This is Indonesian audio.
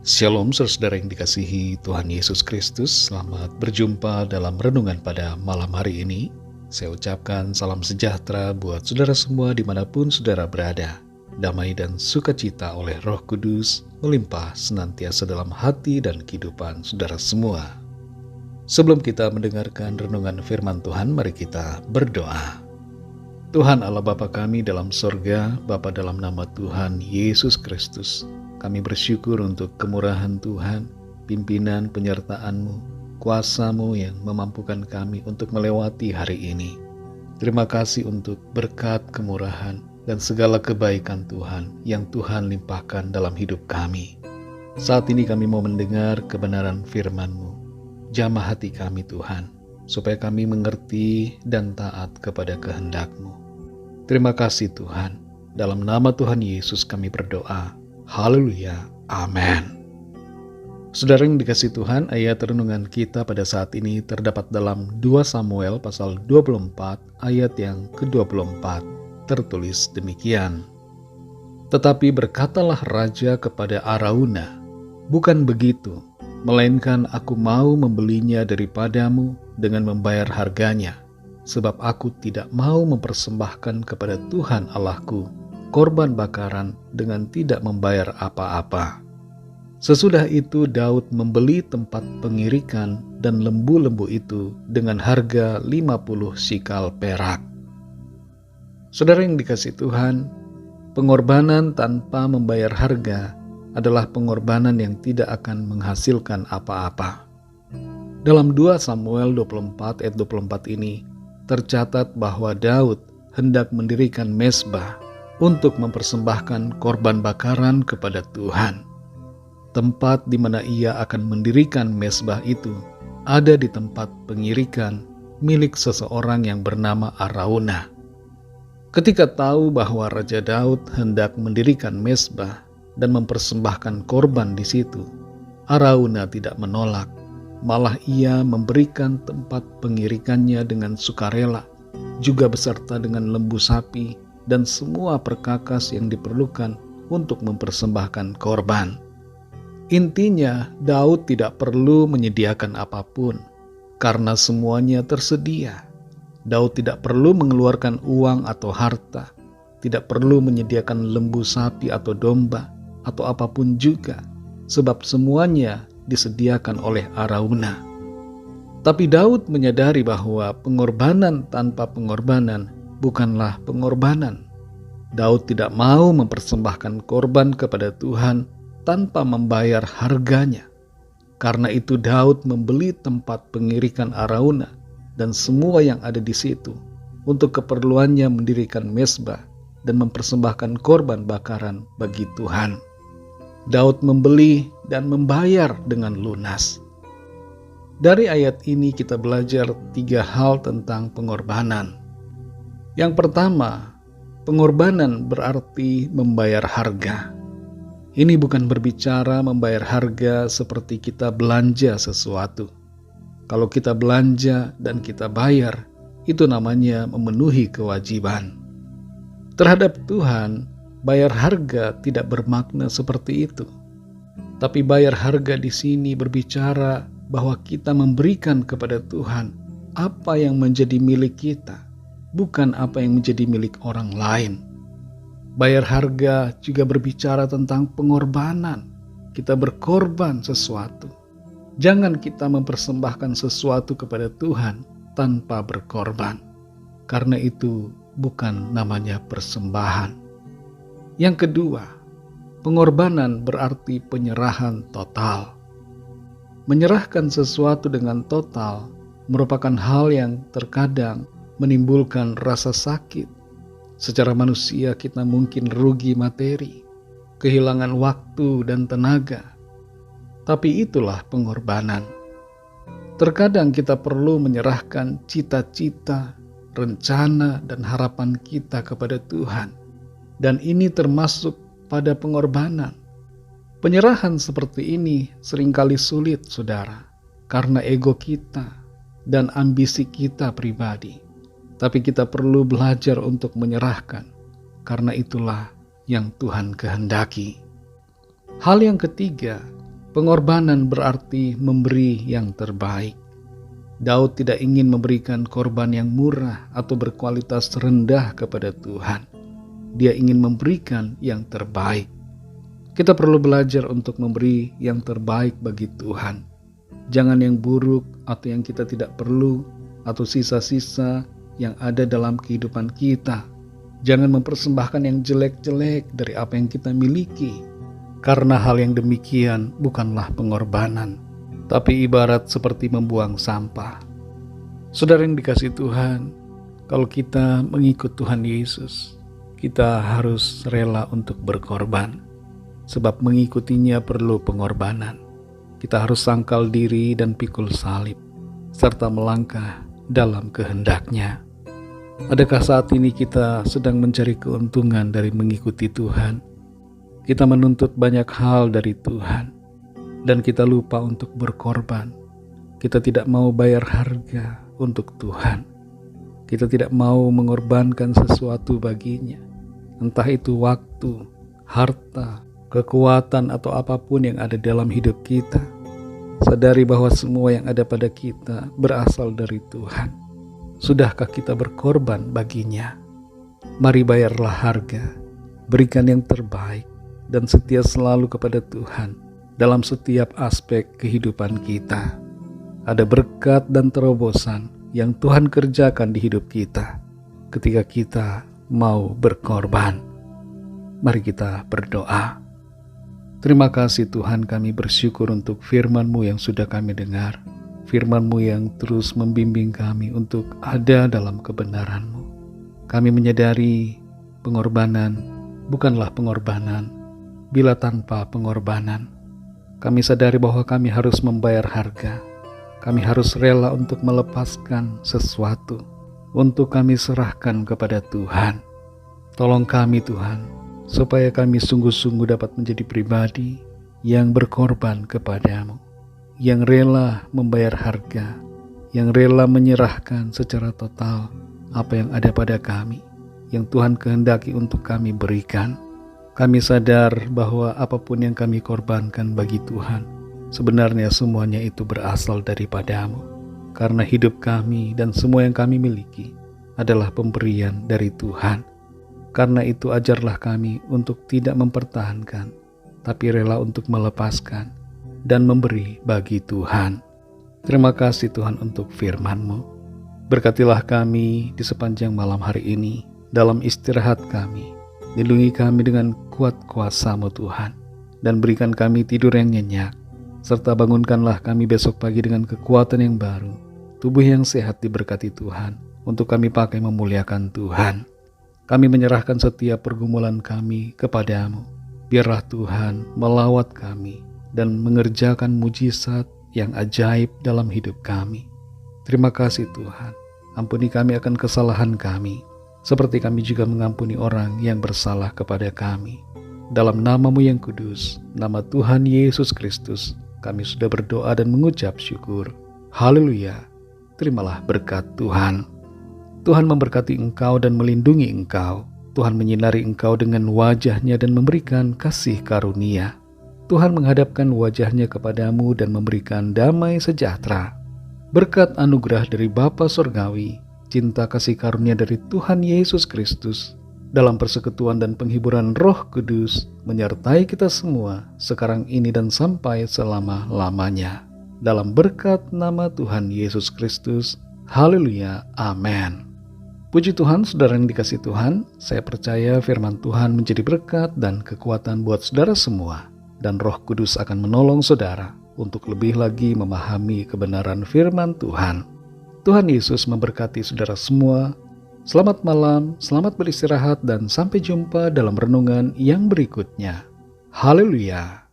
Shalom saudara yang dikasihi Tuhan Yesus Kristus. Selamat berjumpa dalam renungan pada malam hari ini. Saya ucapkan salam sejahtera buat saudara semua dimanapun saudara berada. Damai dan sukacita oleh Roh Kudus melimpah senantiasa dalam hati dan kehidupan saudara semua. Sebelum kita mendengarkan renungan firman Tuhan, mari kita berdoa. Tuhan Allah Bapa kami dalam sorga, Bapa dalam nama Tuhan Yesus Kristus, kami bersyukur untuk kemurahan Tuhan, pimpinan penyertaan-Mu, kuasa-Mu yang memampukan kami untuk melewati hari ini. Terima kasih untuk berkat kemurahan dan segala kebaikan Tuhan yang Tuhan limpahkan dalam hidup kami. Saat ini kami mau mendengar kebenaran firman-Mu. Jamah hati kami Tuhan, supaya kami mengerti dan taat kepada kehendak-Mu. Terima kasih Tuhan, dalam nama Tuhan Yesus kami berdoa. Haleluya, amin. Saudara yang dikasihi Tuhan, ayat renungan kita pada saat ini terdapat dalam 2 Samuel pasal 24 ayat yang ke-24. Tertulis demikian. Tetapi berkatalah raja kepada Arauna, bukan begitu, melainkan aku mau membelinya daripadamu dengan membayar harganya, sebab aku tidak mau mempersembahkan kepada Tuhan Allahku korban bakaran dengan tidak membayar apa-apa. Sesudah itu Daud membeli tempat pengirikan dan lembu-lembu itu dengan harga 50 sikal perak. Saudara yang dikasihi Tuhan, pengorbanan tanpa membayar harga adalah pengorbanan yang tidak akan menghasilkan apa-apa. Dalam 2 Samuel 24 ayat 24 ini tercatat bahwa Daud hendak mendirikan mezbah untuk mempersembahkan korban bakaran kepada Tuhan. Tempat di mana ia akan mendirikan mezbah itu ada di tempat pengirikan milik seseorang yang bernama Arauna. Ketika tahu bahwa Raja Daud hendak mendirikan mezbah dan mempersembahkan korban di situ, Arauna tidak menolak, malah ia memberikan tempat pengirikannya dengan sukarela, juga beserta dengan lembu sapi dan semua perkakas yang diperlukan untuk mempersembahkan korban. Intinya, Daud tidak perlu menyediakan apapun, karena semuanya tersedia. Daud tidak perlu mengeluarkan uang atau harta, tidak perlu menyediakan lembu sapi atau domba, atau apapun juga, sebab semuanya disediakan oleh Arauna. Tapi Daud menyadari bahwa pengorbanan tanpa pengorbanan bukanlah pengorbanan. Daud tidak mau mempersembahkan korban kepada Tuhan tanpa membayar harganya. Karena itu Daud membeli tempat pengirikan Arauna dan semua yang ada di situ untuk keperluannya mendirikan mezbah dan mempersembahkan korban bakaran bagi Tuhan. Daud membeli dan membayar dengan lunas. Dari ayat ini kita belajar 3 hal tentang pengorbanan. Yang pertama, pengorbanan berarti membayar harga. Ini bukan berbicara membayar harga seperti kita belanja sesuatu. Kalau kita belanja dan kita bayar, itu namanya memenuhi kewajiban. Terhadap Tuhan, bayar harga tidak bermakna seperti itu. Tapi bayar harga di sini berbicara bahwa kita memberikan kepada Tuhan apa yang menjadi milik kita, bukan apa yang menjadi milik orang lain. Bayar harga juga berbicara tentang pengorbanan. Kita berkorban sesuatu. Jangan kita mempersembahkan sesuatu kepada Tuhan tanpa berkorban, karena itu bukan namanya persembahan. Yang kedua, pengorbanan berarti penyerahan total. Menyerahkan sesuatu dengan total merupakan hal yang terkadang menimbulkan rasa sakit. Secara manusia kita mungkin rugi materi, kehilangan waktu dan tenaga. Tapi itulah pengorbanan. Terkadang kita perlu menyerahkan cita-cita, rencana, dan harapan kita kepada Tuhan. Dan ini termasuk pada pengorbanan. Penyerahan seperti ini seringkali sulit, saudara, karena ego kita dan ambisi kita pribadi. Tapi kita perlu belajar untuk menyerahkan, karena itulah yang Tuhan kehendaki. Hal yang ketiga, Pengorbanan berarti memberi yang terbaik. Daud tidak ingin memberikan korban yang murah atau berkualitas rendah kepada Tuhan. Dia ingin memberikan yang terbaik. Kita perlu belajar untuk memberi yang terbaik bagi Tuhan. Jangan yang buruk atau yang kita tidak perlu atau sisa-sisa yang ada dalam kehidupan kita. Jangan mempersembahkan yang jelek-jelek dari apa yang kita miliki. Karena hal yang demikian bukanlah pengorbanan, tapi ibarat seperti membuang sampah. Saudara yang dikasihi Tuhan, kalau kita mengikut Tuhan Yesus, kita harus rela untuk berkorban. Sebab mengikutinya perlu pengorbanan. Kita harus sangkal diri dan pikul salib, serta melangkah dalam kehendaknya. Adakah saat ini kita sedang mencari keuntungan dari mengikuti Tuhan? Kita menuntut banyak hal dari Tuhan, dan kita lupa untuk berkorban. Kita tidak mau bayar harga untuk Tuhan. Kita tidak mau mengorbankan sesuatu baginya, entah itu waktu, harta, kekuatan, atau apapun yang ada dalam hidup kita. Sadari bahwa semua yang ada pada kita berasal dari Tuhan. Sudahkah kita berkorban baginya? Mari bayarlah harga, berikan yang terbaik, dan setia selalu kepada Tuhan dalam setiap aspek kehidupan kita. Ada berkat dan terobosan yang Tuhan kerjakan di hidup kita ketika kita mau berkorban. Mari kita berdoa. Terima kasih Tuhan, kami bersyukur untuk firman-Mu yang sudah kami dengar. Firman-Mu yang terus membimbing kami untuk ada dalam kebenaran-Mu. Kami menyadari pengorbanan bukanlah pengorbanan bila tanpa pengorbanan. Kami sadari bahwa kami harus membayar harga. Kami harus rela untuk melepaskan sesuatu untuk kami serahkan kepada Tuhan. Tolong kami Tuhan, supaya kami sungguh-sungguh dapat menjadi pribadi yang berkorban kepadamu, yang rela membayar harga, yang rela menyerahkan secara total apa yang ada pada kami, yang Tuhan kehendaki untuk kami berikan. Kami sadar bahwa apapun yang kami korbankan bagi Tuhan, sebenarnya semuanya itu berasal daripadamu. Karena hidup kami dan semua yang kami miliki adalah pemberian dari Tuhan. Karena itu ajarlah kami untuk tidak mempertahankan, tapi rela untuk melepaskan dan memberi bagi Tuhan. Terima kasih Tuhan untuk firman-Mu. Berkatilah kami di sepanjang malam hari ini, dalam istirahat kami. Lindungi kami dengan kuat kuasa-Mu Tuhan, dan berikan kami tidur yang nyenyak, serta bangunkanlah kami besok pagi dengan kekuatan yang baru, tubuh yang sehat diberkati Tuhan, untuk kami pakai memuliakan Tuhan. Kami menyerahkan setiap pergumulan kami kepadamu. Biarlah Tuhan melawat kami dan mengerjakan mujizat yang ajaib dalam hidup kami. Terima kasih Tuhan, ampuni kami akan kesalahan kami, seperti kami juga mengampuni orang yang bersalah kepada kami. Dalam nama-Mu yang kudus, nama Tuhan Yesus Kristus, kami sudah berdoa dan mengucap syukur. Haleluya. Terimalah berkat Tuhan. Tuhan memberkati engkau dan melindungi engkau. Tuhan menyinari engkau dengan wajah-Nya dan memberikan kasih karunia. Tuhan menghadapkan wajah-Nya kepadamu dan memberikan damai sejahtera. Berkat anugerah dari Bapa Surgawi, cinta kasih karunia dari Tuhan Yesus Kristus, dalam persekutuan dan penghiburan Roh Kudus, menyertai kita semua sekarang ini dan sampai selama-lamanya. Dalam berkat nama Tuhan Yesus Kristus. Haleluya. Amin. Puji Tuhan, saudara yang dikasihi Tuhan, saya percaya firman Tuhan menjadi berkat dan kekuatan buat saudara semua, dan Roh Kudus akan menolong saudara untuk lebih lagi memahami kebenaran firman Tuhan. Tuhan Yesus memberkati saudara semua. Selamat malam, selamat beristirahat, dan sampai jumpa dalam renungan yang berikutnya. Haleluya.